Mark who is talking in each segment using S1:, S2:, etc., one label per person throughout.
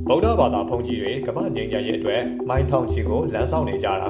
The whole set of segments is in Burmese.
S1: ဗုဒ္ဓဘာသာဘုန်းကြီးတွေကမ္ဘာငြိမ်းချမ်းရေးအတွက်မိုင်းထောင်ချီကိုလမ်းဆောင်နေကြတာ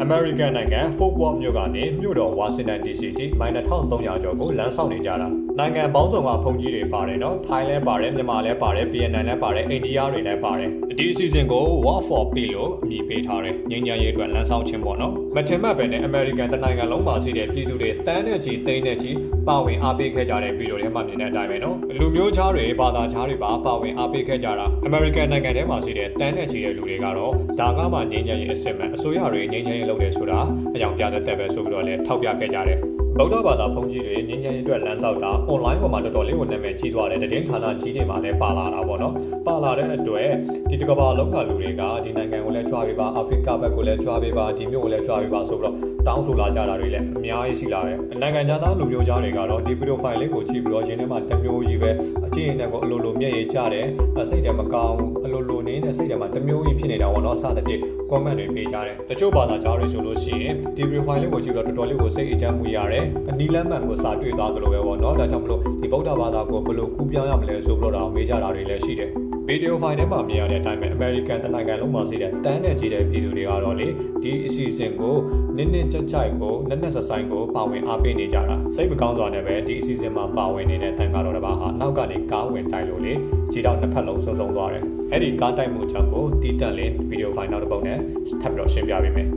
S1: အမေရိကန်နိုင်ငံ Fort Worth မြို့ကနေမြို့တော်ဝါရှင်တန် DC တိမိုင်2300ကျော်ကိုလမ်းဆောင်နေကြတာနိုင်ငံပေါင်းစုံကဘုန်းကြီးတွေပါတယ်နော်ထိုင်းလည်းပါတယ်မြန်မာလည်းပါတယ်ဗီယက်နမ်လည်းပါတယ်အိန္ဒိယတွေလည်းပါတယ်ဒီအစီအစဉ်ကို War for Peace လို့အမည်ပေးထားတယ်ငြိမ်းချမ်းရေးအတွက်လမ်းဆောင်ခြင်းပေါ့နော်မထင်မှတ်ပဲနဲ့အမေရိကန်တနိုင်ငံလုံးမှာရှိတဲ့ပြည်သူတွေတန်းနဲ့ချီသိန်းနဲ့ချီပါဝင်အားပေးခဲ့ကြတဲ့ပြည်တော်တွေမှမြင်တဲ့အတိုင်းပဲနော်လူမျိုးခြားတွေဘာသာခြားတွေပါဝင်အားပေးခဲ့ကြတာအမေရိကန်နိုင်ငံထဲမှာရှိတဲ့တန်းနဲ့ချီတဲ့လူတွေကတော့ဒါကမှငြိမ်းချမ်းရေးအစစ်မှန်အစိုးရတွေငြိမ်းချမ်းရေးလုပ်တယ်ဆိုတာအကြောင်းပြတဲ့ပဲဆိုပြီးတော့လည်းထောက်ပြခဲ့ကြတယ်ဗုဒ္ဓဘာသာဘုန်းကြီးတွေငြိမ်းချမ်းရေးအတွက်လမ်းဆောက်တာ online ပေါ်မှာတော်တော်လေးကိုနာမည်ကြီးသွားတယ်သတင်းဌာနကြီးတွေမှာလည်းပါလာတာပေါ့နော်ပါလာတဲ့အတွက်ဒီတကဘာလုံးကလူတွေကဒီနိုင်ငံကိုလည်းကြွားပေးပါအာဖရိကဘက်ကိုလည်းကြွားပေးပါဒီမြို့ကိုလည်းကြွားပေးပါဆိုပြီးတော့တောင်းဆိုလာကြတာတွေလည်းအများကြီးရှိလာတယ်နိုင်ငံသားလူမျိုးသားတွေကတော့ဒီ profile လေးကိုကြည့်ပြီးတော့ရင်းထဲမှာတမျိုးကြီးပဲအကြည့်ရင်လည်းကိုအလိုလိုမျက်ရည်ကျတယ်စိတ်ထဲမကောင်းအလိုလိုနေတဲ့စိတ်ထဲမှာတမျိုးကြီးဖြစ်နေတာပေါ့နော်စသဖြင့် comment တွေပေးကြတယ်တချို့ဘာသာကြားတွေဆိုလို့ရှိရင်ဒီ profile လေးကိုကြည့်ပြီးတော့တော်တော်လေးကိုစိတ်အချမ်းမှုရတယ်အနီးလမ်းမှန်ကိုစာတွေ့သွားသလိုပဲပေါ့နော်ဒါကြောင့်မလို့ဒီဗုဒ္ဓဘာသာကိုဘယ်လိုကူးပြောင်းရမလဲဆိုပြီးတော့မေးကြတာတွေလည်းရှိတယ်ဗီဒီယိုဖိုင်ထဲမှာမြင်ရတဲ့အတိုင်းပဲအမေရိကန်တနိုင်ငံလုံးမှာရှိတဲ့တန်းနဲ့ကြီးတဲ့ပြည်သူတွေကတော့လေဒီအစီအစဉ်ကိုနစ်ကြိုက်ကိုနက်ဆိုင်ကိုပါဝင်အားပေးနေကြတာစိတ်မကောင်းစွာနဲ့ပဲဒီအစီအစဉ်မှာပါဝင်နေတဲ့တန်ကားတော်တစ်ပါးဟာနောက်ကနေကားဝင်တိုက်လို့လေခြေထောက်နှစ်ဖက်လုံးဆုံးသွားတယ်အဲ့ဒီကားတိုက်မှုကြောင့်ကိုတီးတန့်လေးဗီဒီယိုဖိုင်နောက်တစ်ပုဒ်နဲ့ထပ်ပြီးတော့ရှင်းပြပေးမယ်